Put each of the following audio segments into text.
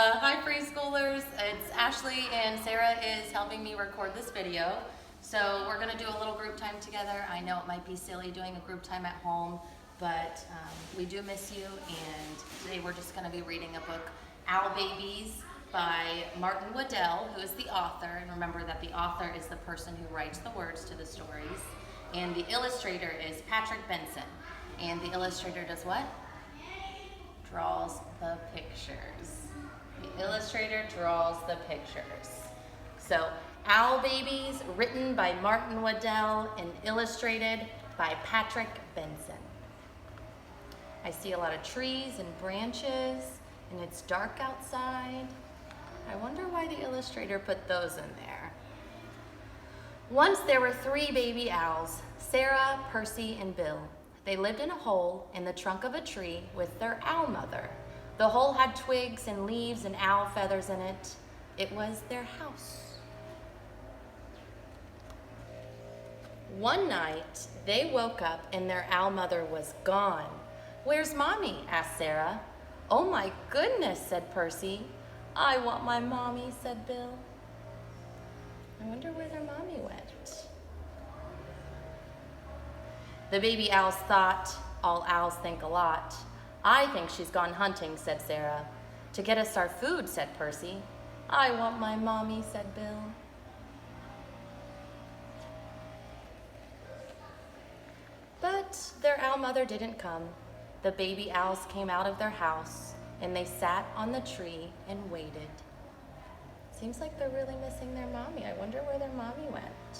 Hi preschoolers, it's Ashley and Sarah is helping me record this video. So we're going to do a little group time together. I know it might be silly doing a group time at home, but we do miss you, and today we're just going to be reading a book, Owl Babies by Martin Waddell, who is the author. And remember that the author is the person who writes the words to the stories. And the illustrator is Patrick Benson. And the illustrator does what? Draws the pictures. The illustrator draws the pictures. So, Owl Babies, written by Martin Waddell and illustrated by Patrick Benson. I see a lot of trees and branches, and it's dark outside. I wonder why the illustrator put those in there. Once there were 3 baby owls, Sarah, Percy, and Bill. They lived in a hole in the trunk of a tree with their owl mother. The hole had twigs and leaves and owl feathers in it. It was their house. One night, they woke up and their owl mother was gone. "Where's Mommy?" asked Sarah. "Oh my goodness," said Percy. "I want my mommy," said Bill. I wonder where their mommy went. The baby owls thought, all owls think a lot. "I think she's gone hunting," said Sarah. "To get us our food," said Percy. "I want my mommy," said Bill. But their owl mother didn't come. The baby owls came out of their house, and they sat on the tree and waited. Seems like they're really missing their mommy. I wonder where their mommy went.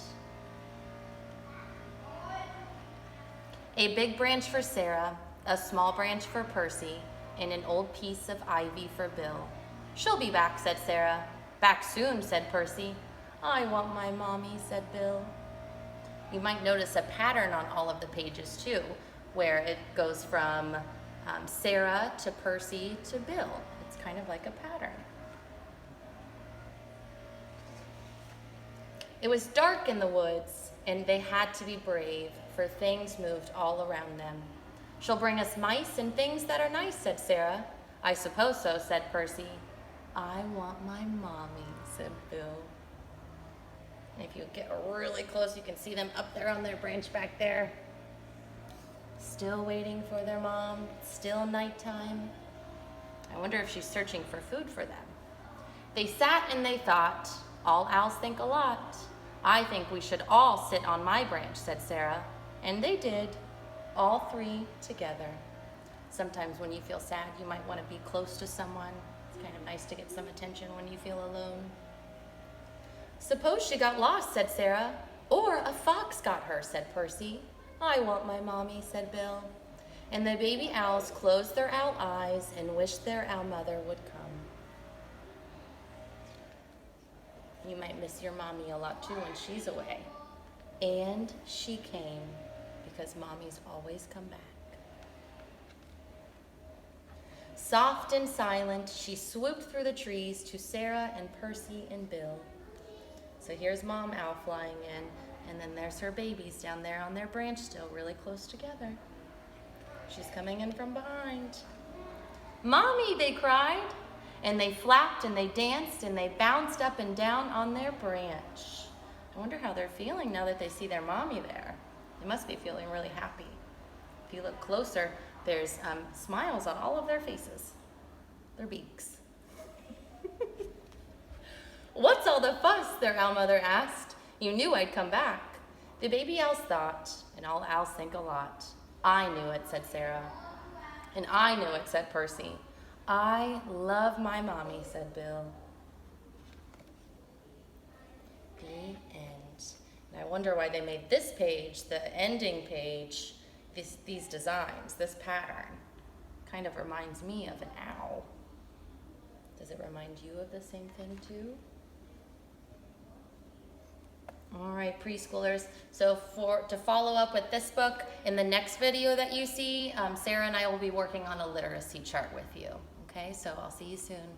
A big branch for Sarah, a small branch for Percy, and an old piece of ivy for Bill. "She'll be back," said Sarah. "Back soon," said Percy. "I want my mommy," said Bill. You might notice a pattern on all of the pages too, where it goes from Sarah to Percy to Bill. It's kind of like a pattern. It was dark in the woods, and they had to be brave, for things moved all around them. "She'll bring us mice and things that are nice," said Sarah. "I suppose so," said Percy. "I want my mommy," said Bill. And if you get really close, you can see them up there on their branch back there. Still waiting for their mom, still nighttime. I wonder if she's searching for food for them. They sat and they thought, all owls think a lot. "I think we should all sit on my branch," said Sarah. And they did, all 3 together. Sometimes when you feel sad, you might want to be close to someone. It's kind of nice to get some attention when you feel alone. "Suppose she got lost," said Sarah. "Or a fox got her," said Percy. "I want my mommy," said Bill. And the baby owls closed their owl eyes and wished their owl mother would come. You might miss your mommy a lot too when she's away. And she came, because mommies always come back. Soft and silent, she swooped through the trees to Sarah and Percy and Bill. So here's Mom Owl flying in, and then there's her babies down there on their branch still really close together. She's coming in from behind. "Mommy," they cried, and they flapped and they danced and they bounced up and down on their branch. I wonder how they're feeling now that they see their mommy there. They must be feeling really happy. If you look closer, there's smiles on all of their faces, their beaks. "What's all the fuss?" their owl mother asked. "You knew I'd come back." The baby owls thought, and all owls think a lot. "I knew it," said Sarah. "And I knew it," said Percy. "I love my mommy," said Bill. The end. And I wonder why they made this page, the ending page, these designs, this pattern. Kind of reminds me of an owl. Does it remind you of the same thing too? All right, preschoolers. So to follow up with this book, in the next video that you see, Sarah and I will be working on a literacy chart with you. Okay, so I'll see you soon.